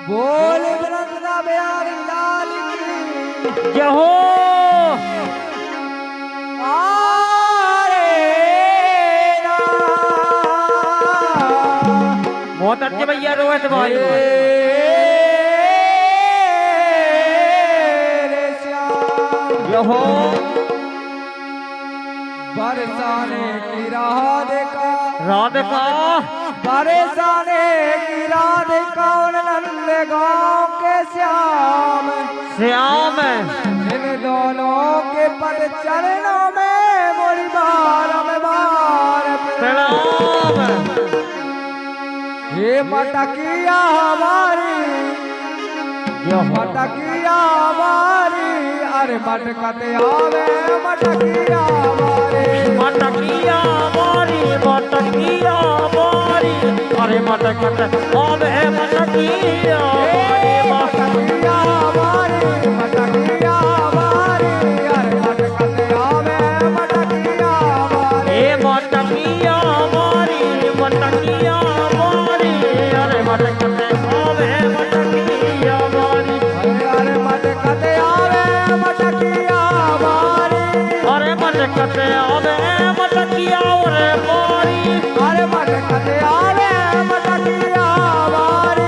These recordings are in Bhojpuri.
बोल बरंदा बिहारी लाल की जय हो। बहुत अच्छे भैया रोहित भाई। जय हो। बरसाने की राह देखा राधिका बरसाने की राह देखा नंदे गाँव के श्याम श्याम इन दोनों के पद चरणों में मोरी बार प्रणाम। ये मटकिया हमारी मटकिया हमारी अरे मटकते आवे मटकिया हमारी मटकिया मारी मटकिया मारी अरे मटकत आवे मटकिया मटकिया हमारी मटकिया हमारी अरे मटकते आवे मटकिया हमारी मटकिया मारी मटकिया मारी अरे मटकत आवे मटकिया मारी अरे मटकते आवे मटकिया हमारी अरे मटकत आवे मटकिया रे मारी अरे मटकते आवे मटकिया हमारी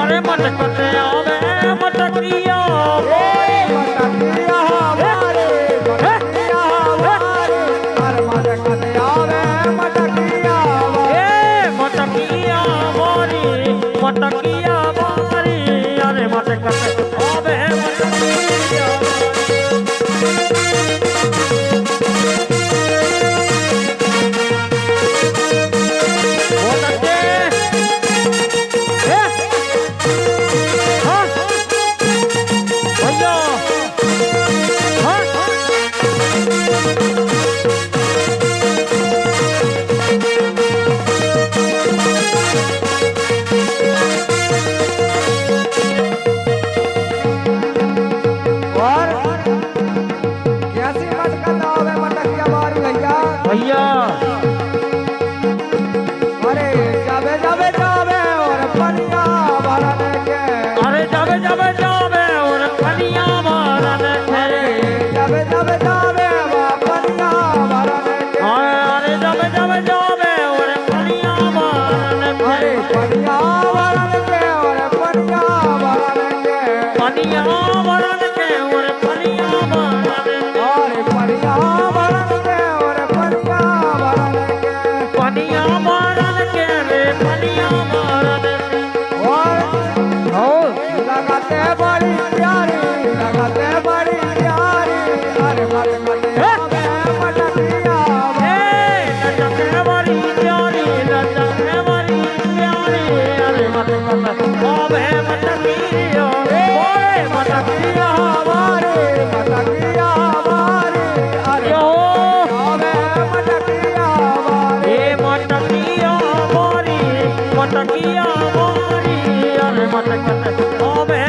अरे मटकत आवे मटकिया मटकिया हमारी मटकिया हमारी अरे मटकते आवे मटकिया हमारी मटकिया मारी मटकिया मारी अरे मटकत आवे मटकिया बहुत अच्छे। हाँ भैया हाँ और कैसी मटकत आवे मटकिया हमारी भैया भैया अरे जावे जावे जावे और पनिया भरन के अरे जावे जावे जावे और पनिया मारन अरे थे जावे जावे जावे वहाँ पनिया भरन के अरे जावे जावे जावे और पनिया मारन अरे थे पनिया भरन के और पनिया भरन के पनिया मारन के और पनिया मारन थे अरे पनिया भरन के और पनिया भरन के पनिया मारन के रे पनिया मारन थे और लगाते बड़ी प्यारी लगाते बड़ी प्यारी अरे मटकते आवे मटकिया लचक बड़ी प्यारी लचक बड़ी प्यारी अरे मटकत आवे मटकिया ओए मटकिया हमारे मटकिया हमारे अरे यो आवे मटकिया हमारे मटकिया मारी मटकिया मारी अरे मटकत आवे